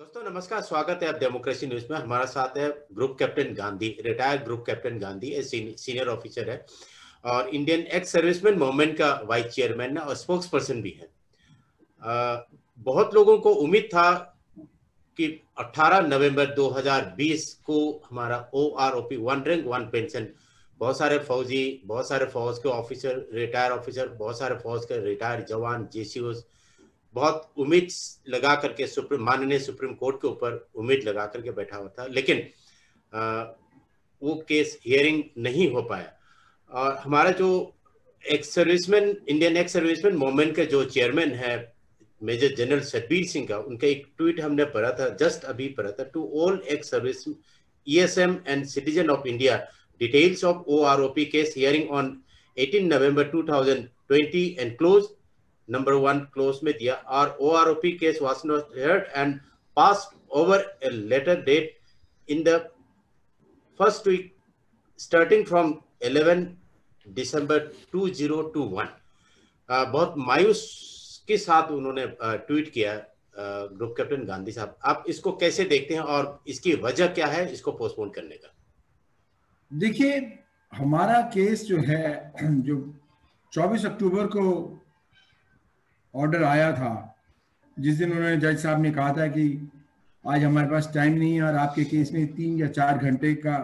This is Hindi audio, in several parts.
दोस्तों नमस्कार, स्वागत है आप डेमोक्रेसी न्यूज में। हमारा साथ है group captain Gandhi, retired group captain Gandhi senior officer है और इंडियन एक्स सर्विसमैन मूवमेंट का वाइस चेयरमैन है और स्पोक्स पर्सन भी है। बहुत लोगों को उम्मीद था कि 18 नवंबर 2020 को हमारा OROP one rank one pension, बहुत सारे फौजी, बहुत सारे फौज के ऑफिसर, रिटायर ऑफिसर, बहुत सारे फौज के रिटायर जवान, JCOs बहुत उम्मीद लगा करके माननीय सुप्रीम कोर्ट के ऊपर उम्मीद लगा करके बैठा हुआ था, लेकिन वो केस हियरिंग नहीं हो पाया। और हमारा जो ex serviceman, Indian ex serviceman movement के जो चेयरमैन है मेजर जनरल सतबीर सिंह का, उनका एक ट्वीट हमने पढ़ा था, जस्ट अभी पढ़ा था। To all ex service ESM and citizen of India, details of OROP case hearing on 18 नवंबर 2020 एंड क्लोज नंबर 1 क्लोज में दिया। और OROP case was not heard and passed over a later date in the first week starting from 11 December 2021। बहुत मायूस के साथ उन्होंने ट्वीट किया ग्रुप कैप्टन गांधी साहब। आप इसको कैसे देखते हैं और इसकी वजह क्या है इसको पोस्टपोन करने का? देखिए, हमारा केस जो है, जो 24 अक्टूबर को ऑर्डर आया था, जिस दिन उन्होंने, जज साहब ने कहा था कि आज हमारे पास टाइम नहीं है और आपके केस में 3 या 4 घंटे का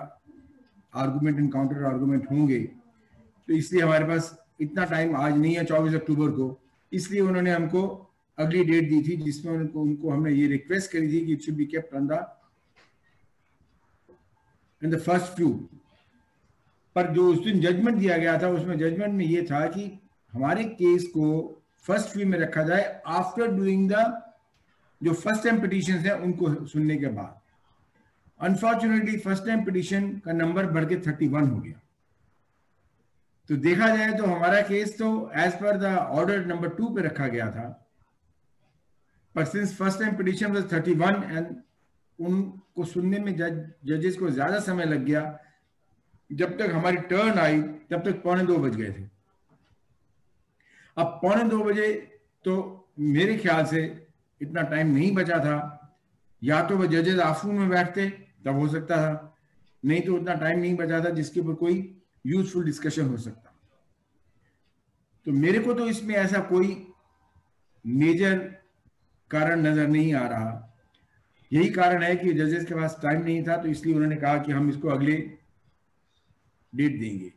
आर्गुमेंट एंड काउंटर आर्गुमेंट होंगे, तो इसलिए हमारे पास इतना टाइम आज नहीं है 24 अक्टूबर को। इसलिए उन्होंने हमको अगली डेट दी थी, जिसमें उनको हमने ये रिक्वेस्ट करी थी कि it should be kept on in the first few. पर जो उस दिन जजमेंट दिया गया था, उसमें जजमेंट में ये था कि हमारे केस को फर्स्ट व्यू में रखा जाए आफ्टर डूइंग द जो फर्स्ट टाइम पिटीशन है उनको सुनने के बाद। अनफॉर्चुनेटली फर्स्ट टाइम पिटीशन का नंबर बढ़ के 31 हो गया। तो देखा जाए तो हमारा केस तो as per the order number 2 पे रखा गया था, पर since first time petition was 31 and उनको सुनने में जजेस को ज्यादा समय लग गया। जब तक हमारी टर्न आई तब तक 1:45 बज गए थे। अब 1:45 बजे तो मेरे ख्याल से इतना टाइम नहीं बचा था। या तो वह जजेस आफ्टरनून में बैठते तब हो सकता था, नहीं तो उतना टाइम नहीं बचा था जिसके ऊपर कोई यूजफुल डिस्कशन हो सकता। तो मेरे को तो इसमें ऐसा कोई मेजर कारण नजर नहीं आ रहा। यही कारण है कि जजेस के पास टाइम नहीं था, तो इसलिए उन्होंने कहा कि हम इसको अगले डेट देंगे।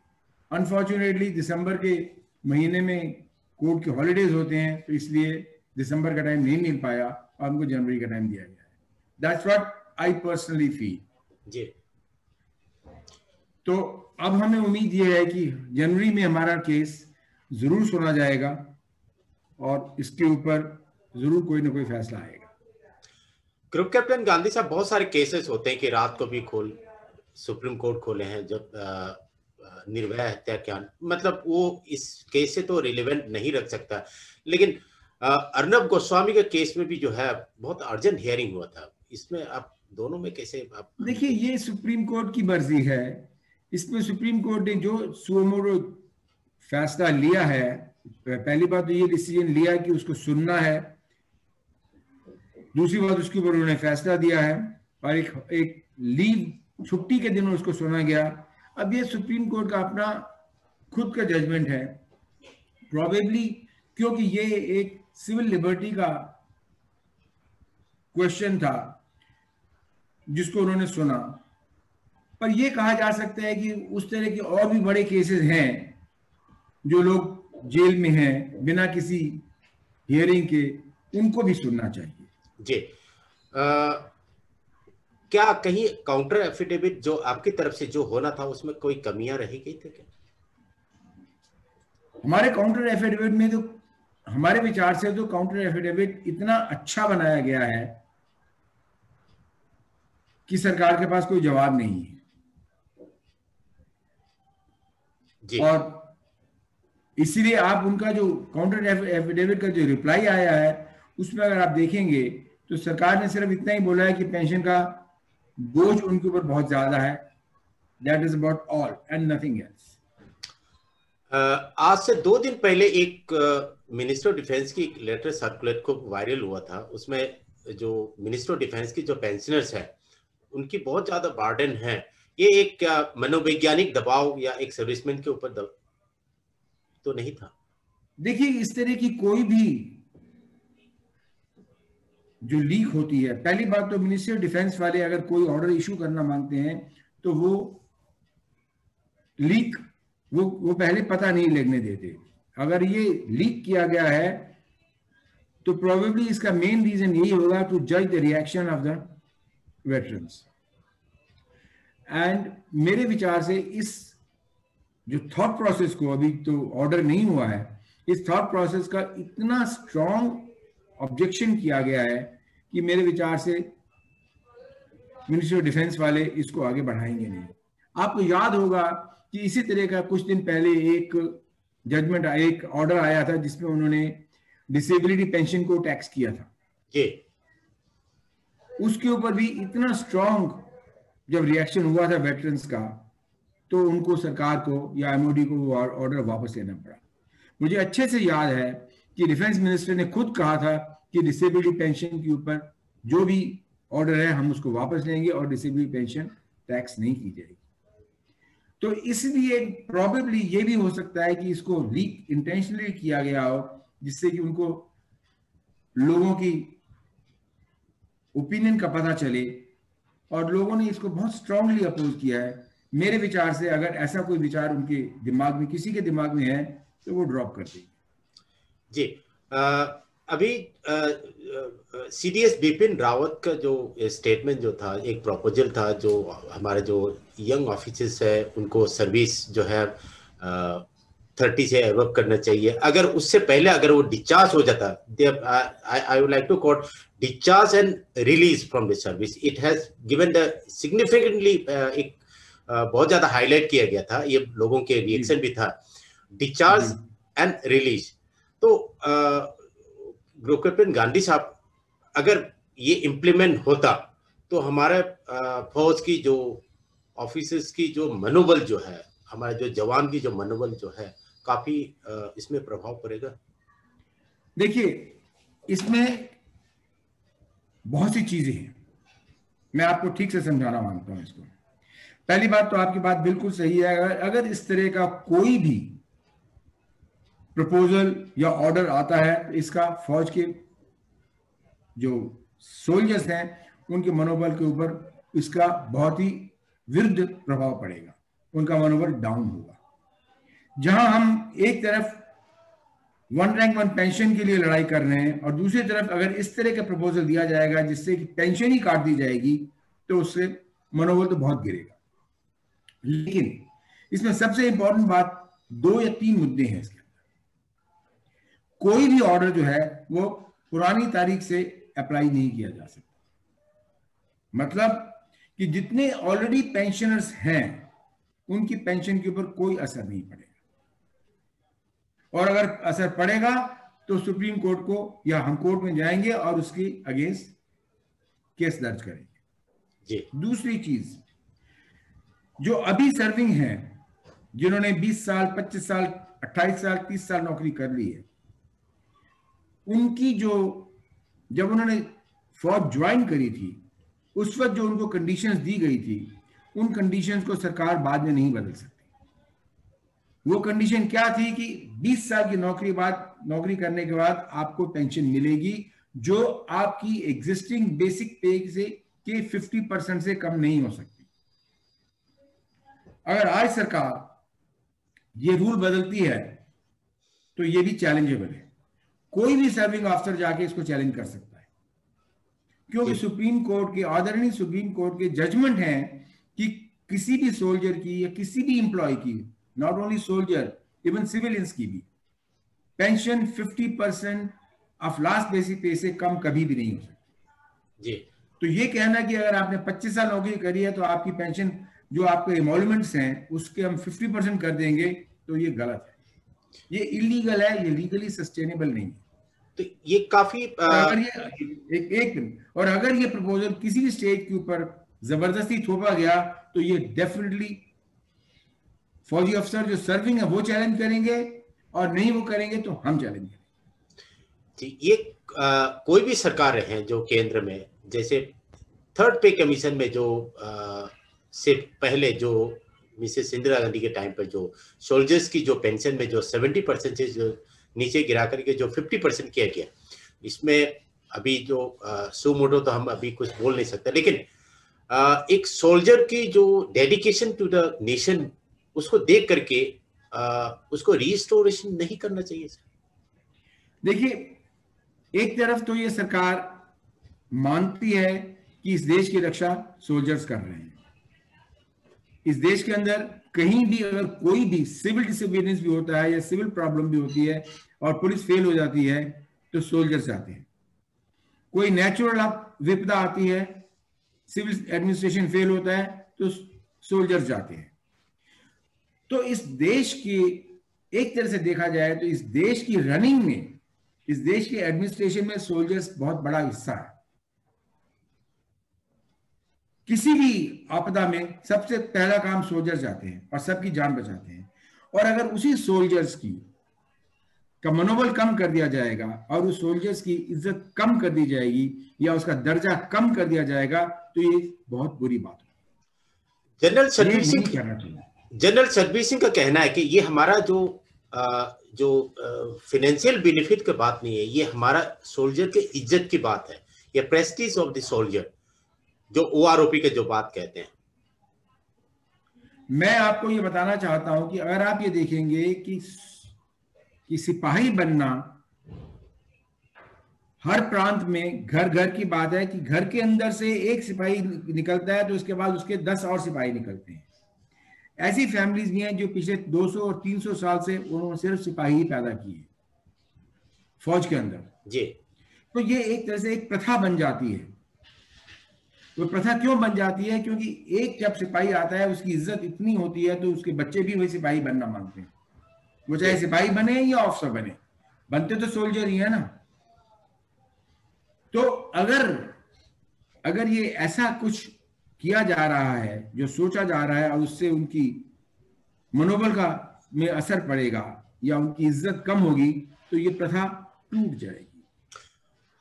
अनफॉर्चुनेटली दिसंबर के महीने में कोर्ट के हॉलीडेज होते हैं, तो इसलिए दिसंबर का टाइम नहीं मिल पाया और हमको जनवरी का टाइम दिया गया है। That's what I personally feel जी। तो अब हमें उम्मीद ये है कि जनवरी में हमारा केस जरूर सुना जाएगा और इसके ऊपर जरूर कोई ना कोई फैसला आएगा। ग्रुप कैप्टन गांधी साहब, बहुत सारे केसेस होते हैं कि रात को भी सुप्रीम कोर्ट खोले हैं, जब निर्भया हत्याकांड, मतलब वो इस केस से तो रिलेवेंट नहीं रख सकता, लेकिन अर्नब गोस्वामी के केस में भी जो है बहुत अर्जेंट हियरिंग हुआ था। इसमें आप दोनों में कैसे आप देखिए, ये सुप्रीम कोर्ट की मर्जी है। इसमें सुप्रीम कोर्ट ने जो सुमोटो फैसला लिया है, पहली बात तो ये डिसीजन लिया कि उसको सुनना है, दूसरी बात उसके ऊपर उन्होंने फैसला दिया है और एक लीव छुट्टी के दिन उसको सुना गया। अब ये सुप्रीम कोर्ट का अपना खुद का जजमेंट है प्रोबेबली, क्योंकि ये एक सिविल लिबर्टी का क्वेश्चन था जिसको उन्होंने सुना। पर यह कहा जा सकता है कि उस तरह के और भी बड़े केसेस हैं जो लोग जेल में हैं बिना किसी हियरिंग के, उनको भी सुनना चाहिए। जी। क्या कहीं काउंटर एफिडेविट जो आपकी तरफ से जो होना था उसमें कोई कमियां रही गई थी क्या? हमारे काउंटर एफिडेविट में तो, हमारे विचार से तो काउंटर एफिडेविट इतना अच्छा बनाया गया है कि सरकार के पास कोई जवाब नहीं है जी। और इसीलिए आप उनका जो काउंटर एफिडेविट का जो रिप्लाई आया है उसमें अगर आप देखेंगे तो सरकार ने सिर्फ इतना ही बोला है कि पेंशन का बोझ उनके ऊपर बहुत ज्यादा है। That is about all and nothing else. आज से 2 दिन पहले एक मिनिस्टर ऑफ डिफेंस की लेटर सर्कुलेट को वायरल हुआ था। उसमें जो मिनिस्टर ऑफ डिफेंस की जो पेंशनर्स है उनकी बहुत ज्यादा बर्डन है, ये एक क्या मनोवैज्ञानिक दबाव या एक सर्विसमैन के ऊपर तो नहीं था? देखिए, इस तरह की कोई भी जो लीक होती है, पहली बात तो मिनिस्ट्री ऑफ डिफेंस वाले अगर कोई ऑर्डर इशू करना मांगते हैं तो वो लीक वो पहले पता नहीं लगने देते। अगर ये लीक किया गया है तो प्रोबेबली इसका मेन रीजन यही होगा टू जज the reaction of the veterans. And मेरे विचार से इस जो थॉट प्रोसेस को, अभी तो ऑर्डर नहीं हुआ है, इस थॉट प्रोसेस का इतना स्ट्रॉन्ग ऑब्जेक्शन किया गया है कि मेरे विचार से मिनिस्ट्री ऑफ डिफेंस वाले इसको आगे बढ़ाएंगे नहीं। आपको याद होगा कि इसी तरह का कुछ दिन पहले एक जजमेंट, एक ऑर्डर आया था जिसमें उन्होंने डिसेबिलिटी पेंशन को टैक्स किया था। उसके ऊपर भी इतना स्ट्रॉन्ग जब रिएक्शन हुआ था वेटरन्स का, तो उनको, सरकार को या एमओडी को वो ऑर्डर वापस लेना पड़ा। मुझे अच्छे से याद है कि डिफेंस मिनिस्टर ने खुद कहा था कि डिसेबिलिटी पेंशन के ऊपर जो भी ऑर्डर है हम उसको वापस लेंगे और डिसेबिलिटी पेंशन टैक्स नहीं की जाएगी। तो इसलिए प्रोबेबली ये भी हो सकता है कि इसको लीक इंटेंशनली किया गया हो, जिससे कि उनको लोगों की ओपिनियन का पता चले, और लोगों ने इसको बहुत स्ट्रांगली अपोज किया है। मेरे विचार से अगर ऐसा कोई विचार उनके दिमाग में, किसी के दिमाग में है, तो वो ड्रॉप कर देंगे। जी, अभी सीडीएस बिपिन रावत का जो स्टेटमेंट जो था, एक प्रपोजल था जो हमारे जो यंग ऑफिसर्स है उनको सर्विस जो है 30 से एबव करना चाहिए। अगर उससे पहले अगर वो डिस्चार्ज हो जाता, I would like to quote discharge and release from the service, it has given the significantly, एक बहुत ज्यादा हाईलाइट किया गया था, ये लोगों के रिएक्शन भी था, डिस्चार्ज एंड रिलीज। तो ग्रुप कैप्टन गांधी साहब, अगर ये इम्प्लीमेंट होता तो हमारे फौज की जो ऑफिसर्स की जो मनोबल जो है, हमारे जो जवान की जो मनोबल जो है, काफी इसमें प्रभाव पड़ेगा। देखिए, इसमें बहुत सी चीजें हैं, मैं आपको ठीक से समझाना मांगता हूं इसको। पहली बात तो आपकी बात बिल्कुल सही है, अगर इस तरह का कोई भी प्रपोजल या ऑर्डर आता है तो इसका फौज के जो सोल्जर्स हैं उनके मनोबल के ऊपर इसका बहुत ही विरुद्ध प्रभाव पड़ेगा, उनका मनोबल डाउन होगा। जहां हम एक तरफ वन रैंक वन पेंशन के लिए लड़ाई कर रहे हैं और दूसरी तरफ अगर इस तरह का प्रपोजल दिया जाएगा जिससे कि पेंशन ही काट दी जाएगी, तो उससे मनोबल तो बहुत गिरेगा। लेकिन इसमें सबसे इंपॉर्टेंट बात, 2 या 3 मुद्दे हैं इसके अंदर। कोई भी ऑर्डर जो है वो पुरानी तारीख से अप्लाई नहीं किया जा सकता। मतलब कि जितने ऑलरेडी पेंशनर्स हैं उनकी पेंशन के ऊपर कोई असर नहीं पड़ेगा, और अगर असर पड़ेगा तो सुप्रीम कोर्ट को या हम कोर्ट में जाएंगे और उसके अगेंस्ट केस दर्ज करेंगे। दूसरी चीज, जो अभी सर्विंग है, जिन्होंने 20 साल, 25 साल, 28 साल, 30 साल नौकरी कर ली है, उनकी जो, जब उन्होंने फौज ज्वाइन करी थी उस वक्त जो उनको कंडीशंस दी गई थी, उन कंडीशंस को सरकार बाद में नहीं बदल सकती। वो कंडीशन क्या थी कि 20 साल की नौकरी करने के बाद आपको पेंशन मिलेगी जो आपकी एग्जिस्टिंग बेसिक पे से के 50% से कम नहीं हो सकती। अगर आज सरकार ये रूल बदलती है तो ये भी चैलेंजेबल है। कोई भी सर्विंग ऑफिसर जाके इसको चैलेंज कर सकता है, क्योंकि सुप्रीम कोर्ट के, आदरणीय सुप्रीम कोर्ट के जजमेंट हैं कि किसी भी सोल्जर की या किसी भी एम्प्लॉय की, not only soldier, even civilians की भी पेंशन 50% ऑफ लास्ट बेसिक पे से कम कभी भी नहीं हो सकती जी। तो ये कहना कि अगर आपने 25 साल नौकरी करी है तो आपकी पेंशन, जो आपके एमोलमेंट्स हैं, उसके हम 50% कर देंगे, तो ये गलत है, ये इलीगल है, ये लीगली सस्टेनेबल नहीं है। तो ये काफी अगर ये एक मिनट, और अगर ये प्रपोजल किसी भी स्टेट के ऊपर जबरदस्ती थोपा गया तो ये डेफिनेटली फौजी अफसर जो सर्विंग है वो चैलेंज करेंगे, और नहीं वो करेंगे तो हम चैलेंज करेंगे। ये कोई भी सरकार रहे जो केंद्र में, जैसे थर्ड पे कमीशन में जो से पहले जो मिसेस इंदिरा गांधी के टाइम पर जो सोल्जर्स की जो पेंशन में जो 70% से जो नीचे गिरा करके जो 50% किया गया, इसमें अभी जो सुमोटो तो हम अभी कुछ बोल नहीं सकते, लेकिन एक सोल्जर की जो डेडिकेशन टू द नेशन, उसको देख करके उसको रिस्टोरेशन नहीं करना चाहिए सर? देखिए, एक तरफ तो ये सरकार मानती है कि इस देश की रक्षा सोल्जर्स कर रहे हैं। इस देश के अंदर कहीं भी अगर कोई भी सिविल डिसोबीडियंस भी होता है या सिविल प्रॉब्लम भी होती है और पुलिस फेल हो जाती है तो सोल्जर्स जाते हैं। कोई नेचुरल विपदा आती है, सिविल एडमिनिस्ट्रेशन फेल होता है तो सोल्जर्स जाते हैं। तो इस देश की एक तरह से देखा जाए तो इस देश की रनिंग में, इस देश के एडमिनिस्ट्रेशन में सोल्जर्स बहुत बड़ा हिस्सा है। किसी भी आपदा में सबसे पहला काम सोल्जर्स जाते हैं और सबकी जान बचाते हैं। और अगर उसी सोल्जर्स का मनोबल कम कर दिया जाएगा और उस सोल्जर्स की इज्जत कम कर दी जाएगी या उसका दर्जा कम कर दिया जाएगा तो ये बहुत बुरी बात है। जनरल सतबीर सिंह का कहना है कि ये हमारा जो फाइनेंशियल बेनिफिट की बात नहीं है, ये हमारा सोल्जर के इज्जत की बात है, ये प्रेस्टीज ऑफ द सोल्जर, जो OROP के जो बात कहते हैं। मैं आपको ये बताना चाहता हूं कि अगर आप ये देखेंगे कि सिपाही बनना हर प्रांत में घर घर की बात है कि घर के अंदर से एक सिपाही निकलता है तो उसके बाद उसके 10 और सिपाही निकलते हैं। ऐसी फैमिलीज भी हैं जो पिछले 200 और 300 साल से उन्होंने सिर्फ सिपाही ही पैदा किए फौज के अंदर जी। तो ये एक तरह से एक प्रथा बन जाती है। वो प्रथा क्यों बन जाती है? क्योंकि एक जब सिपाही आता है उसकी इज्जत इतनी होती है तो उसके बच्चे भी वही सिपाही बनना मांगते हैं, वो चाहे सिपाही बने या ऑफिसर बने, बनते तो सोल्जर ही है ना। तो अगर ये ऐसा कुछ किया जा रहा है, जो सोचा जा रहा है और उससे उनकी मनोबल का में असर पड़ेगा या उनकी इज्जत कम होगी तो ये प्रथा टूट जाएगी।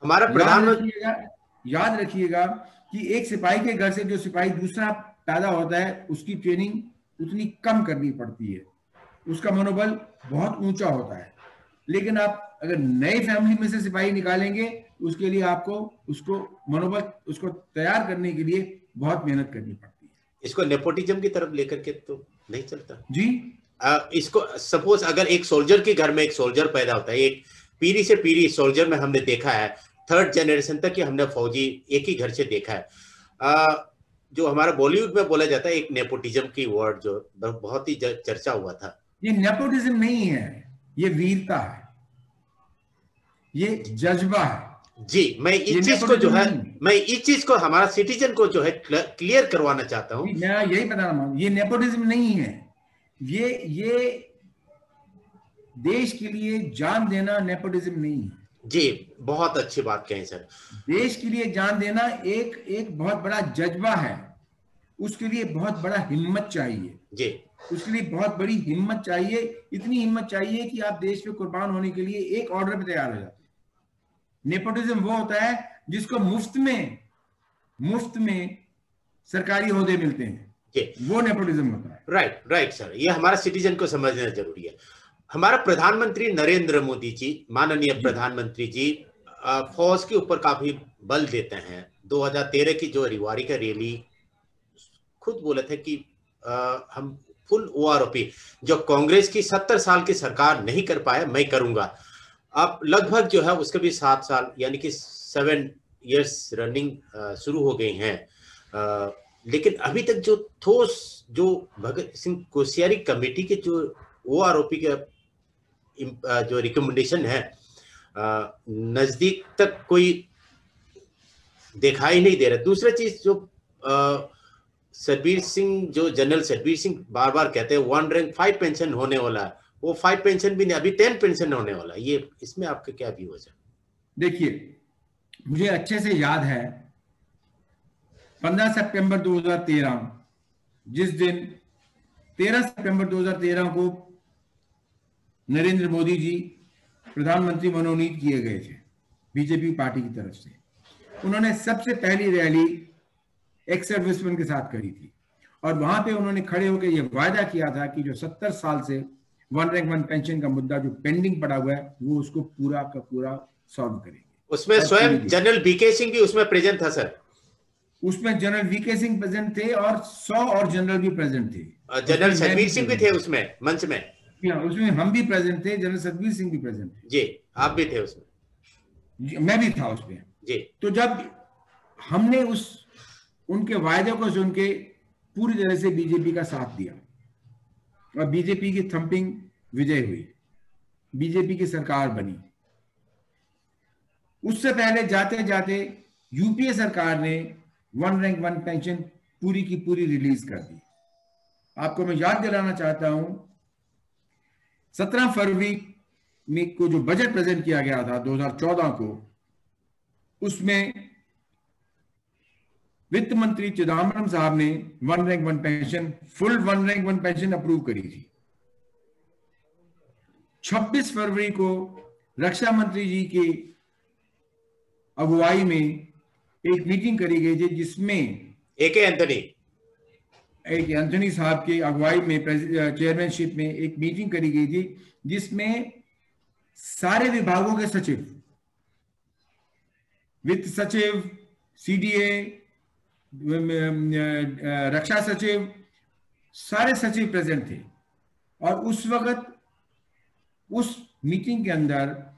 हमारा प्रधानमंत्री याद रखिएगा कि एक सिपाही के घर से जो सिपाही दूसरा पैदा होता है उसकी ट्रेनिंग उतनी कम करनी पड़ती है, उसका मनोबल बहुत ऊंचा होता है। लेकिन आप अगर नए फैमिली में से सिपाही निकालेंगे उसके लिए आपको उसको मनोबल उसको तैयार करने के लिए बहुत मेहनत करनी पड़ती है। इसको नेपोटिज्म की तरफ लेकर के तो नहीं चलता जी। इसको सपोज अगर एक सोल्जर के घर में एक सोल्जर पैदा होता है, एक पीढ़ी से पीढ़ी सोल्जर में हमने देखा है, 3rd जनरेशन तक की हमने फौजी एक ही घर से देखा है। जो हमारा बॉलीवुड में बोला जाता है एक नेपोटिज्म की वर्ड जो बहुत ही चर्चा हुआ था, ये नेपोटिज्म नहीं है, ये वीरता है, ये जज्बा है। जी। मैं इस चीज को जो है मैं इस चीज को हमारा सिटीजन को जो है क्लियर करवाना चाहता हूँ। मैं यही बता रहा हूँ, ये नेपोटिज्म नहीं है, ये देश के लिए जान देना नेपोटिज्म नहीं है। जी, बहुत अच्छी बात कहें सर। देश के लिए जान देना एक बहुत बड़ा जज्बा है, उसके लिए बहुत बड़ा हिम्मत चाहिए जी, उसके लिए बहुत बड़ी हिम्मत चाहिए। इतनी हिम्मत चाहिए कि आप देश पे कुर्बान होने के लिए एक ऑर्डर पे तैयार हो जाते हैं। नेपोटिज्म वो होता है जिसको मुफ्त में सरकारी ओहदे मिलते हैं, वो नेपोटिज्म होता है। राइट सर, ये हमारा सिटीजन को समझना जरूरी है। हमारा प्रधानमंत्री नरेंद्र मोदी जी, माननीय प्रधानमंत्री जी, फौज के ऊपर काफी बल देते हैं। 2013 की जो रेवाड़ी का रैली खुद बोले थे कि हम फुल OROP जो कांग्रेस की 70 साल की सरकार नहीं कर पाए मैं करूंगा। अब लगभग जो है उसके भी 7 साल यानी कि 7 इयर्स रनिंग शुरू हो गई हैं, लेकिन अभी तक जो ठोस जो भगत सिंह कोश्यारी कमेटी के जो OROP के जो रिकमेंडेशन है नजदीक तक कोई दिखाई नहीं दे रहा। दूसरा चीज जो सतबीर सिंह, जो जनरल सतबीर सिंह बार बार कहते हैं 1 रैंक 5 पेंशन होने वाला है, वो 5 पेंशन भी नहीं, अभी 10 पेंशन होने वाला है। ये इसमें आपका क्या व्यू है सर? देखिए, मुझे अच्छे से याद है 15 सितंबर 2013, जिस दिन 13 सितंबर 2013 को नरेंद्र मोदी जी प्रधानमंत्री मनोनीत किए गए थे। बीजेपी पार्टी की तरफ से। उन्होंने सबसे पहली रैली एक्स सर्विसमैन के साथ करी थी और वहां पे उन्होंने खड़े होकर यह वायदा किया था कि जो 70 साल से वन रैंक वन पेंशन का मुद्दा जो पेंडिंग पड़ा हुआ है वो उसको पूरा का पूरा सॉल्व करेंगे। उसमें स्वयं जनरल बीके सिंह भी उसमें प्रेजेंट था सर। उसमें जनरल वीके सिंह प्रेजेंट थे और 100 और जनरल भी प्रेजेंट थे। जनरल सतबीर सिंह भी थे उसमें मंच में। उसमें हम भी प्रेजेंट थे, जनरल सतबीर सिंह भी प्रेजेंट थे। जी आप भी थे उसमें? मैं भी था उसमें जी। तो जब हमने उनके वायदे को सुन के पूरी तरह से बीजेपी का साथ दिया और बीजेपी की थंपिंग विजय हुई, बीजेपी की सरकार बनी। उससे पहले जाते जाते यूपीए सरकार ने वन रैंक वन पेंशन पूरी की पूरी रिलीज कर दी। आपको मैं याद दिलाना चाहता हूं 17 फरवरी में को जो बजट प्रेजेंट किया गया था 2014 को, उसमें वित्त मंत्री चिदम्बरम साहब ने one rank one pension, full one rank one pension approve करी थी। 26 फरवरी को रक्षा मंत्री जी की अगुवाई में एक मीटिंग करी गई थी जिसमें एक एंथनी साहब की अगुवाई में चेयरमैनशिप में एक मीटिंग करी गई थी जिसमें सारे विभागों के सचिव, वित्त सचिव, सीडीए, रक्षा सचिव, सारे सचिव प्रेजेंट थे। और उस वक्त उस मीटिंग के अंदर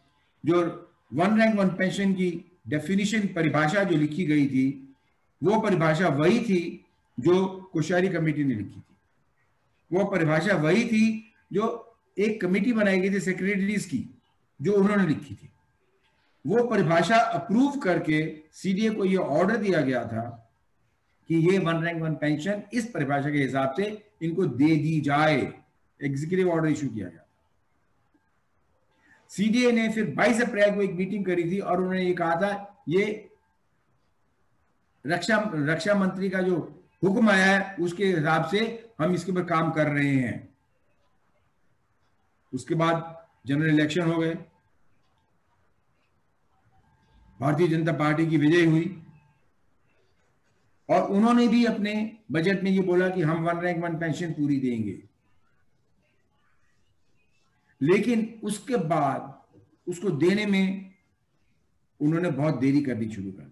जो वन रैंक वन पेंशन की डेफिनेशन, परिभाषा जो लिखी गई थी, वो परिभाषा वही थी जो कोश्यारी कमेटी ने लिखी थी। वो परिभाषा वही थी जो एक कमेटी बनाई गई थी सेक्रेटरीज की, जो उन्होंने लिखी थी। वो परिभाषा अप्रूव करके सीडीए को ये ऑर्डर दिया गया था कि ये वन रैंक वन पेंशन इस परिभाषा के हिसाब से इनको दे दी जाए। एग्जीक्यूटिव ऑर्डर इशू किया गया। सीडीए ने फिर 22 अप्रैल को एक मीटिंग करी थी और उन्होंने ये कहा था ये रक्षा मंत्री का जो हुक्म आया है उसके हिसाब से हम इसके ऊपर काम कर रहे हैं। उसके बाद जनरल इलेक्शन हो गए, भारतीय जनता पार्टी की विजय हुई और उन्होंने भी अपने बजट में ये बोला कि हम वन रैंक वन पेंशन पूरी देंगे। लेकिन उसके बाद उसको देने में उन्होंने बहुत देरी करनी शुरू कर दी।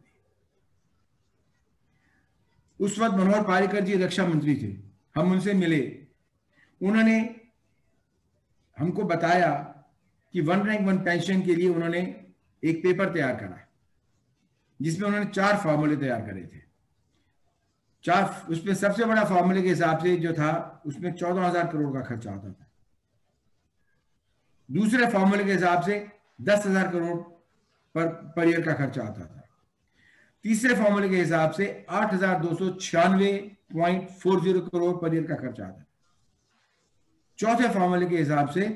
उस वक्त मनोहर पारिकर जी रक्षा मंत्री थे, हम उनसे मिले, उन्होंने हमको बताया कि वन रैंक वन पेंशन के लिए उन्होंने एक पेपर तैयार करा जिसमें उन्होंने 4 फॉर्मूले तैयार करे थे। उसमें सबसे बड़ा फॉर्मूले के हिसाब से जो था उसमें 14,000 करोड़ का खर्चा आता था। दूसरे फॉर्मूले के हिसाब से 10,000 करोड़ पर ईयर का खर्चा आता था। तीसरे फॉर्मूले के हिसाब से 8,296.40 करोड़ पर ईयर का खर्चा आता था। चौथे फॉर्मूले के हिसाब से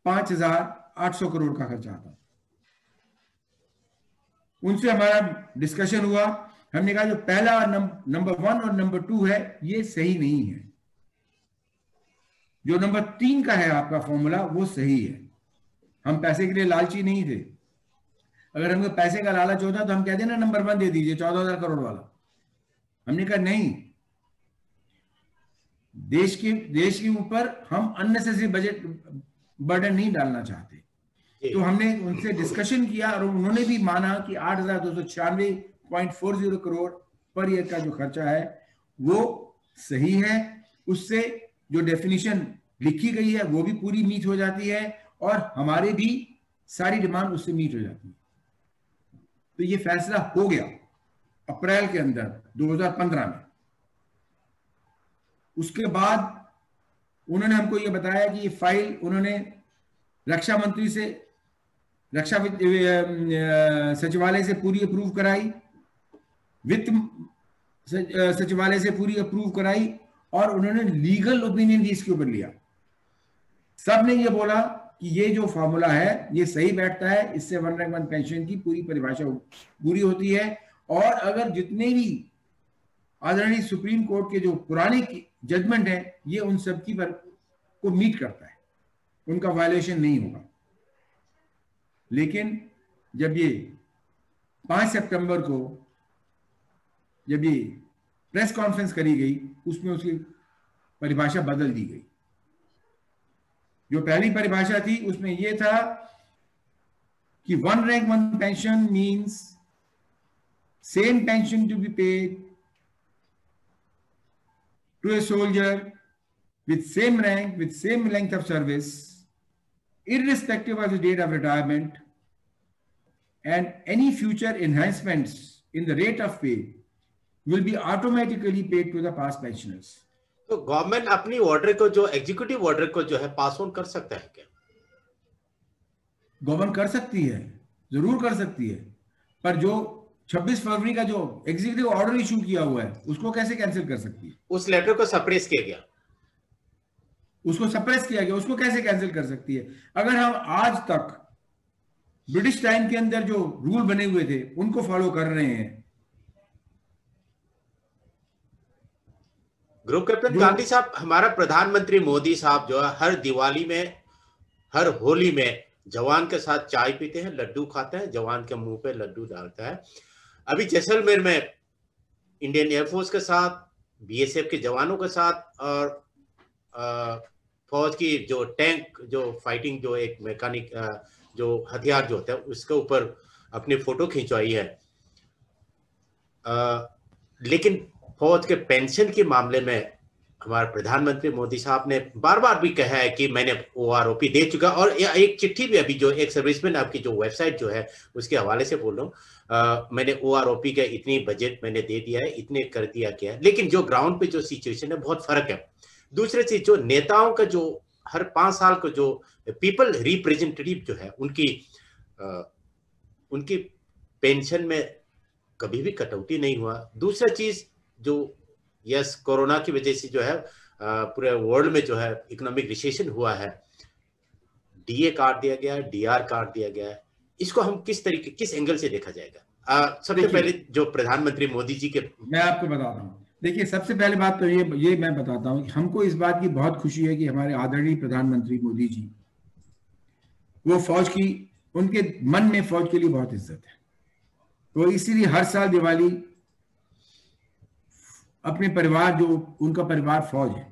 5,800 करोड़ का खर्चा आता था। उनसे हमारा डिस्कशन हुआ, हमने कहा जो पहला नंबर 1 और नंबर 2 है ये सही नहीं है, जो नंबर 3 का है आपका फॉर्मूला वो सही है। हम पैसे के लिए लालची नहीं थे। अगर हमको पैसे का लालच होता तो हम कहते ना नंबर 1 दे दीजिए 14,000 करोड़ वाला। हमने कहा नहीं, देश के ऊपर हम अननेसेसरी बजट बर्डन नहीं डालना चाहते। तो हमने उनसे डिस्कशन किया और उन्होंने भी माना कि 8,296.40 करोड़ पर ईयर का जो खर्चा है वो सही है। उससे जो डेफिनेशन लिखी गई है वो भी पूरी मीट हो जाती है और हमारे भी सारी डिमांड उससे मीट हो जाती है। तो ये फैसला हो गया अप्रैल के अंदर 2015 में। उसके बाद उन्होंने हमको ये बताया कि ये फाइल उन्होंने रक्षा मंत्री से, रक्षा सचिवालय से पूरी अप्रूव कराई, वित्त सचिवालय से पूरी अप्रूव कराई और उन्होंने लीगल ओपिनियन भी इसके ऊपर लिया। सब ने ये बोला कि ये जो फॉर्मूला है ये सही बैठता है, इससे वन रैंक वन पेंशन की पूरी परिभाषा पूरी होती है। और अगर जितने भी आदरणीय सुप्रीम कोर्ट के जो पुराने जजमेंट है ये उन सब की को मीट करता है, उनका वायलेशन नहीं होगा। लेकिन जब ये 5 सितंबर को जब ये प्रेस कॉन्फ्रेंस करी गई, उसमें उसकी परिभाषा बदल दी गई। जो पहली परिभाषा थी उसमें यह था कि 1 rank 1 pension means same pension to be paid to a soldier with same rank, with same length of service, irrespective of the date of retirement, and any future enhancements in the rate of pay will be automatically paid to the past pensioners. तो गवर्नमेंट अपनी ऑर्डर को, जो एग्जीक्यूटिव ऑर्डर को जो है पास ऑन कर सकता है क्या? गवर्नमेंट कर सकती है, जरूर कर सकती है, पर जो 26 फरवरी का जो एग्जीक्यूटिव ऑर्डर इशू किया हुआ है उसको कैसे कैंसिल कर सकती है? उस लेटर को सप्रेस किया गया, उसको सप्रेस किया गया, उसको कैसे कैंसिल कर सकती है? अगर हम आज तक ब्रिटिश टाइम के अंदर जो रूल बने हुए थे उनको फॉलो कर रहे हैं। ग्रुप कैप्टन गांधी साहब, हमारा प्रधानमंत्री मोदी साहब जो है हर दिवाली में, हर होली में जवान के साथ चाय पीते हैं, लड्डू खाते हैं, जवान के मुंह पे लड्डू डालता है। अभी जैसलमेर में इंडियन एयरफोर्स के साथ, बीएसएफ के जवानों के साथ और फौज की जो टैंक, जो फाइटिंग, जो एक मैकेनिक, जो हथियार जो होता है उसके ऊपर अपनी फोटो खिंचवाई है। लेकिन फौज के पेंशन के मामले में हमारे प्रधानमंत्री मोदी साहब ने बार बार भी कहा है कि मैंने ओआरओपी दे चुका, और एक चिट्ठी भी अभी जो एक सर्विसमैन, आपकी जो वेबसाइट जो है उसके हवाले से बोल रहा हूँ, मैंने ओआरओपी का इतनी बजट मैंने दे दिया है, इतने कर दिया गया है। लेकिन जो ग्राउंड पे जो सिचुएशन है बहुत फर्क है। दूसरी चीज, जो नेताओं का जो हर 5 साल को जो पीपल रिप्रेजेंटेटिव जो है उनकी पेंशन में कभी भी कटौती नहीं हुआ। दूसरा चीज जो यस कोरोना की वजह से जो है पूरे वर्ल्ड में जो है इकोनॉमिक रिसेशन हुआ है, डीए काट दिया गया है, डीआर काट दिया गया है। इसको हम किस तरीके, किस एंगल से देखा जाएगा? सबसे पहले जो प्रधानमंत्री मोदी जी के, मैं आपको बताता हूँ। देखिए, सबसे पहले बात तो ये मैं बताता हूँ कि हमको इस बात की बहुत खुशी है कि हमारे आदरणीय प्रधानमंत्री मोदी जी, वो फौज की, उनके मन में फौज के लिए बहुत इज्जत है, तो इसीलिए हर साल दिवाली अपने परिवार, जो उनका परिवार फौज है,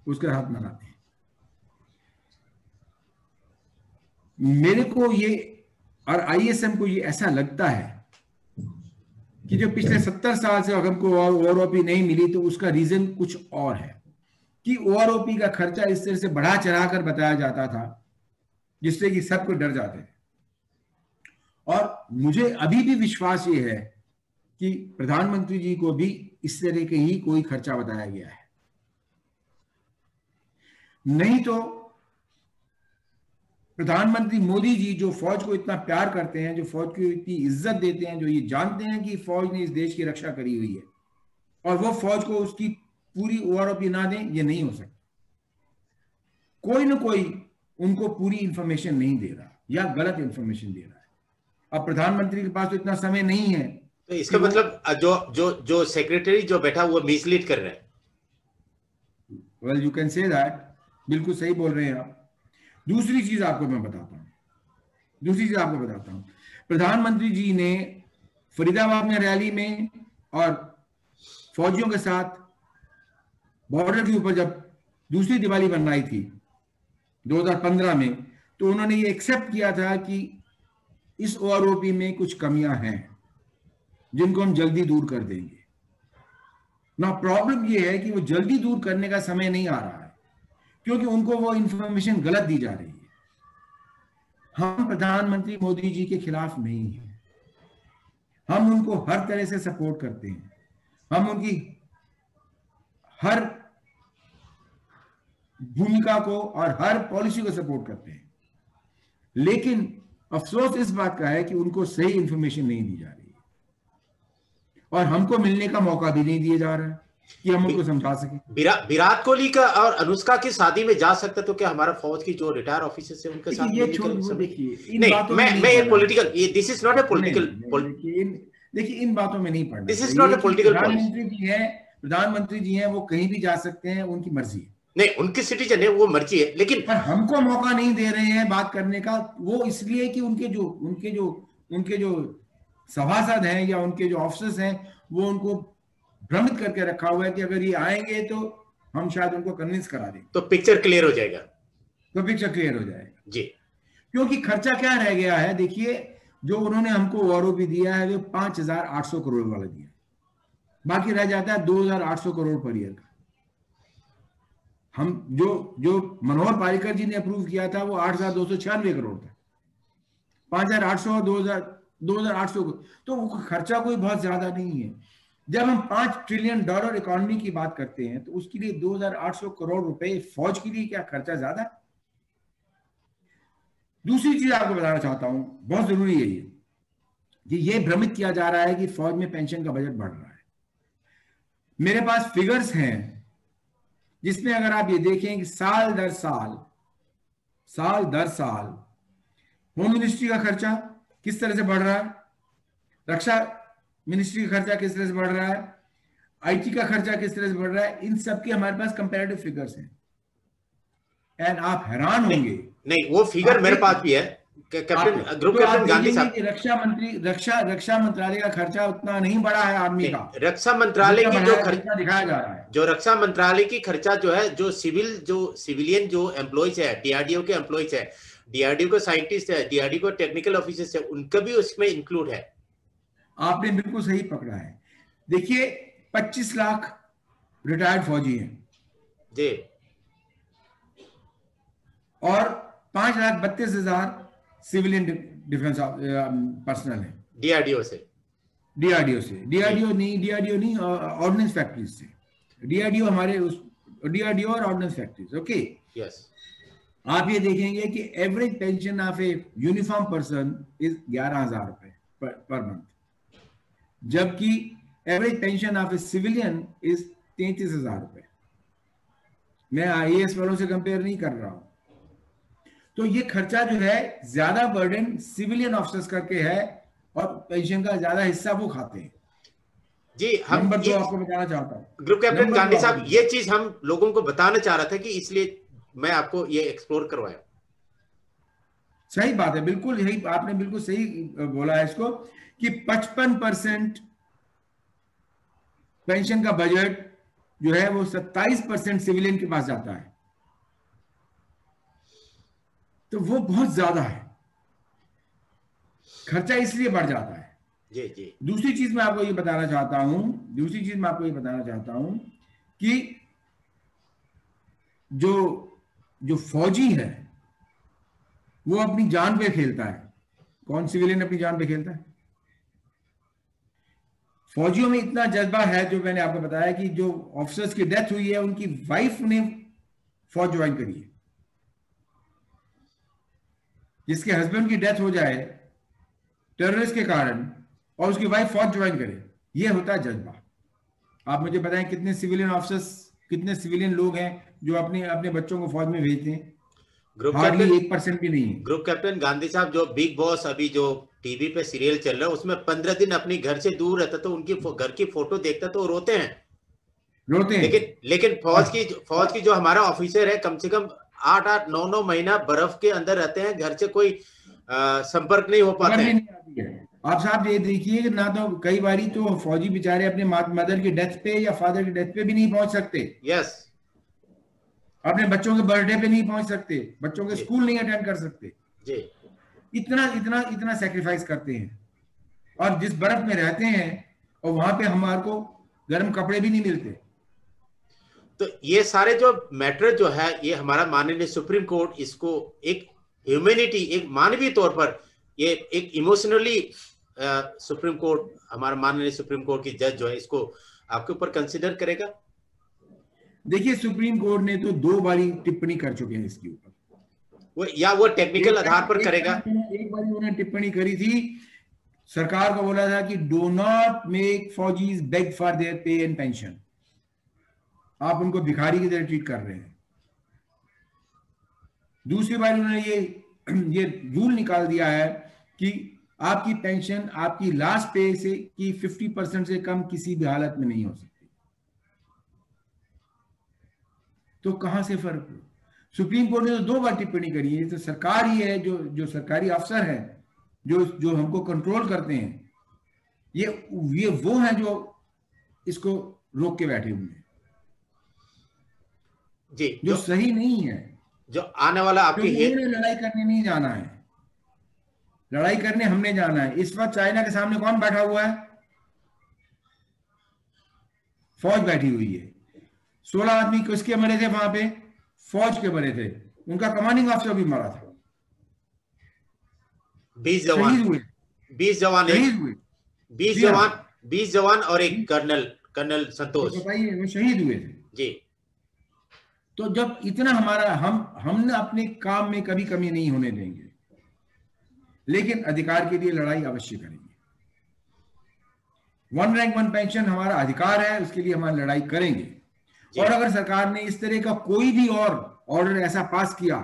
उसके साथ मनाते हैं। मेरे को ये और आईएसएम को ये ऐसा लगता है कि जो पिछले 70 साल से हमको ओआरओपी नहीं मिली, तो उसका रीजन कुछ और है कि ओआरओपी का खर्चा इस तरह से बढ़ा चढ़ा कर बताया जाता था जिससे कि सबको डर जाते थे। और मुझे अभी भी विश्वास ये है कि प्रधानमंत्री जी को भी इस तरह के ही कोई खर्चा बताया गया है। नहीं तो प्रधानमंत्री मोदी जी जो फौज को इतना प्यार करते हैं, जो फौज को इतनी इज्जत देते हैं, जो ये जानते हैं कि फौज ने इस देश की रक्षा करी हुई है, और वो फौज को उसकी पूरी ओआरओपी ना दें, ये नहीं हो सकता। कोई ना कोई उनको पूरी इंफॉर्मेशन नहीं दे रहा या गलत इंफॉर्मेशन दे रहा है। अब प्रधानमंत्री के पास तो इतना समय नहीं है, तो इसका मतलब जो सेक्रेटरी जो बैठा वो मिसलीड कर रहे हैं। Well, you can say that, बिल्कुल सही बोल रहे हैं आप। दूसरी चीज आपको मैं बताता हूं, प्रधानमंत्री जी ने फरीदाबाद में रैली में और फौजियों के साथ बॉर्डर के ऊपर जब दूसरी दिवाली मनाई थी 2015 में, तो उन्होंने ये एक्सेप्ट किया था कि इस ओआरओपी में कुछ कमियां हैं जिनको हम जल्दी दूर कर देंगे। ना प्रॉब्लम ये है कि वो जल्दी दूर करने का समय नहीं आ रहा है, क्योंकि उनको वो इंफॉर्मेशन गलत दी जा रही है। हम प्रधानमंत्री मोदी जी के खिलाफ नहीं हैं, हम उनको हर तरह से सपोर्ट करते हैं, हम उनकी हर भूमिका को और हर पॉलिसी को सपोर्ट करते हैं। लेकिन अफसोस इस बात का है कि उनको सही इंफॉर्मेशन नहीं दी जा रही है, और हमको मिलने का मौका भी नहीं दिया जा रहा है कि हम उनको समझा सकें। विराट कोहली का और अनुष्का की शादी में जा सकता, तो क्या हमारा फौज की जो रिटायर ऑफिसर्स है उनके साथ? ये देखिए, this is not a political, देखिए इन बातों में नहीं पड़ना। This is not a political. प्रधानमंत्री जी हैं, वो कहीं भी जा सकते हैं, उनकी मर्जी है। नहीं, उनकी सिटीजन है, वो मर्जी है, लेकिन पर हमको मौका नहीं दे रहे हैं बात करने का। वो इसलिए कि उनके जो सभासद हैं या उनके जो ऑफिसर्स हैं वो उनको भ्रमित करके रखा हुआ है कि अगर ये आएंगे तो हम शायद उनको कन्विंस करा दें, तो पिक्चर क्लियर हो जाएगा। तो पिक्चर क्लियर हो जाएगा जी। क्योंकि खर्चा क्या रह गया है, देखिए जो उन्होंने हमको आरोपी दिया है वो 5,800 करोड़ वाला दिया, बाकी रह जाता है 2,800 करोड़ पर ईयर का। हम जो मनोहर पारिकर जी ने अप्रूव किया था वो 8,296 करोड़ था। 5,800 2,800, तो वो खर्चा कोई बहुत ज्यादा नहीं है। जब हम $5 ट्रिलियन इकोनॉमी की बात करते हैं तो उसके लिए 2,800 करोड़ रुपए फौज के लिए क्या खर्चा ज्यादा? दूसरी चीज आपको बताना चाहता हूं, बहुत जरूरी है ये, कि ये भ्रमित किया जा रहा है कि फौज में पेंशन का बजट बढ़ रहा है। मेरे पास फिगर्स हैं जिसमें अगर आप ये देखें कि साल दर साल होम मिनिस्ट्री का खर्चा किस तरह से बढ़ रहा है, रक्षा मिनिस्ट्री का खर्चा किस तरह से बढ़ रहा है, आईटी का खर्चा किस तरह से बढ़ रहा है, इन सब के हमारे पास कंपैरेटिव फिगर्स हैं। एंड आप हैरान होंगे, नहीं वो फिगर मेरे पास भी है कैप्टन, ग्रुप कैप्टन गांधी साहब। रक्षा मंत्रालय का खर्चा उतना नहीं बढ़ा है आर्मी का। रक्षा मंत्रालय की जो खर्चा दिखाया जा रहा है, जो रक्षा मंत्रालय की खर्चा जो है, जो सिविलियन जो एम्प्लॉइज है, डीआरडीओ के एम्प्लॉइज है, डीआरडीओ के साइंटिस्ट है, डीआरडीओ के टेक्निकल ऑफिसर्स है, उनका भी उसमें इंक्लूड है। आपने बिल्कुल सही पकड़ा है। देखिए 25 लाख रिटायर्ड फौजी हैं जी, और 5,32,000 सिविलियन डिफेंस पर्सनल है डीआरडीओ से। डीआरडीओ नहीं, ऑर्डिनेंस फैक्ट्रीज से। डीआरडीओ हमारे डीआरडीओ और ऑर्डिनेंस फैक्ट्रीज। Okay, yes. आप ये देखेंगे कि average pension of a uniform person is 11,000 रुपए पर मंथ, जबकि average pension of a civilian is 33,000 रुपए। मैं आईएएस वालों से कंपेयर नहीं कर रहा हूं। तो ये खर्चा जो है ज्यादा बर्डन सिविलियन ऑफिसर्स करके है और पेंशन का ज्यादा हिस्सा वो खाते हैं। जी, हम नंबर 2 आपको बताना चाहता हूं, ग्रुप कैप्टन गांधी साहब, ये चीज हम लोगों को बताना चाह रहा था कि इसलिए मैं आपको ये एक्सप्लोर करवाया। सही बात है, बिल्कुल यही आपने बिल्कुल सही बोला है इसको, कि 55% पेंशन का बजट जो है वो 27% सिविलियन के पास जाता है, तो वो बहुत ज्यादा है, खर्चा इसलिए बढ़ जाता है। जी जी। दूसरी चीज मैं आपको ये बताना चाहता हूं कि जो फौजी है वो अपनी जान पे खेलता है। कौन सिविलियन अपनी जान पे खेलता है? फौजियों में इतना जज्बा है, जो मैंने आपको बताया कि जो ऑफिसर्स की डेथ हुई है उनकी वाइफ ने फौज ज्वाइन करी है। जिसके हस्बैंड की डेथ हो जाए टेररिस्ट के कारण और उसकी वाइफ फौज ज्वाइन करे, ये होता है जज्बा। आप मुझे बताएं कितने सिविलियन ऑफिसर्स, कितने सिविलियन लोग हैं जो अपने बच्चों को फौज में भेजते हैं? हार्डली 1% भी नहीं है। ग्रुप कैप्टन गांधी साहब, जो बिग बॉस अभी जो टीवी पे सीरियल चल रहा है उसमें 15 दिन अपनी घर से दूर रहता, तो उनकी घर की फोटो देखता तो रोते हैं। लेकिन फौज की जो हमारा ऑफिसर है, कम से कम 8-8 9-9 महीना बर्फ के अंदर रहते हैं, घर से कोई संपर्क नहीं हो पाता है। आप साहब ये देखिए ना, तो कई बारी तो फौजी बेचारे अपने मदर की डेथ पे या फादर की डेथ पे भी नहीं पहुंच सकते। यस। अपने बच्चों के बर्थडे पे नहीं पहुंच सकते, बच्चों के स्कूल नहीं अटेंड कर सकते जी। इतना सैक्रिफाइस करते हैं, और जिस बर्फ में रहते हैं और वहां पे हमारे को गर्म कपड़े भी नहीं मिलते। तो ये सारे जो मैटर जो है, ये हमारा माननीय सुप्रीम कोर्ट इसको एक ह्यूमैनिटी, एक मानवीय तौर पर, ये एक इमोशनली सुप्रीम कोर्ट, हमारा माननीय सुप्रीम कोर्ट की जज जो है, इसको आपके ऊपर कंसिडर करेगा? देखिए सुप्रीम कोर्ट ने तो 2 बारी टिप्पणी कर चुके हैं इसके ऊपर। वो टेक्निकल आधार पर करेगा। एक बार उन्होंने टिप्पणी करी थी, सरकार को बोला था कि डू नॉट मेक फौजीज beg for their pay and pension. आप उनको भिखारी की तरह ट्रीट कर रहे हैं। दूसरी बार उन्होंने ये रूल निकाल दिया है कि आपकी पेंशन आपकी लास्ट पे से की 50% से कम किसी भी हालत में नहीं हो सकती। तो कहां से फर्क? सुप्रीम कोर्ट ने तो 2 बार टिप्पणी करी है। तो सरकार ही है, जो सरकारी अफसर है, जो हमको कंट्रोल करते हैं, ये वो हैं जो इसको रोक के बैठे हुए हैं जी, जो सही नहीं है। जो आने वाला आपकी लड़ाई करने नहीं जाना है, लड़ाई करने हमने जाना है। इस वक्त चाइना के सामने कौन बैठा हुआ है? फौज बैठी हुई है। 16 आदमी किसके मरे थे वहां पे? फौज के मरे थे। उनका कमांडिंग ऑफिसर भी मरा था। 20 जवान शहीद हुए, 20 जवान शहीद हुए, 20 जवान और एक कर्नल संतोष, बताइए, वो शहीद हुए थे जी। तो जब इतना हमारा हमने अपने काम में कभी कमी नहीं होने देंगे, लेकिन अधिकार के लिए लड़ाई अवश्य करेंगे। वन रैंक वन पेंशन हमारा अधिकार है, उसके लिए हम लड़ाई करेंगे। और अगर सरकार ने इस तरह का कोई भी और ऑर्डर ऐसा पास किया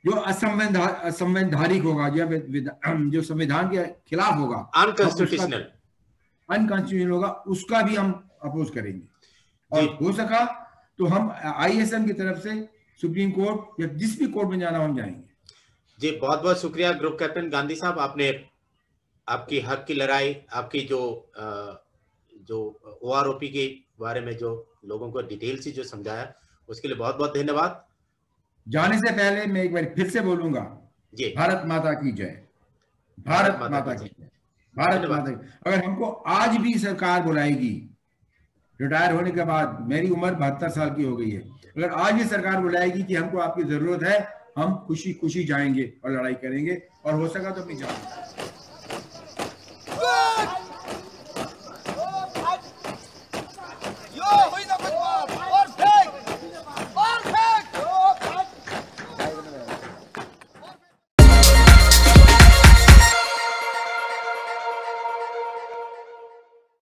जो असंवैधानिक होगा, जो संविधान के खिलाफ होगा, अनकॉन्स्टिट्यूशनल होगा, उसका भी हम अपोज करेंगे। और हो सका तो हम IASM की तरफ से सुप्रीम कोर्ट या जिस भी कोर्ट में जाना हम जाएंगे। जी, बहुत बहुत शुक्रिया ग्रुप कैप्टन गांधी साहब, आपने आपकी हक की लड़ाई, आपकी जो OROP के बारे में जो लोगों को डिटेल से जो समझाया, उसके लिए बहुत बहुत धन्यवाद। जाने से पहले मैं एक बार फिर से बोलूंगा, जी, भारत माता की जय, भारत माता की जय, भारत माता की। अगर हमको आज भी सरकार बुलाएगी, रिटायर होने के बाद, मेरी उम्र 72 साल की हो गई है, अगर आज भी सरकार बुलाएगी कि हमको आपकी जरूरत है, हम खुशी खुशी जाएंगे और लड़ाई करेंगे, और हो सका तो अपनी जान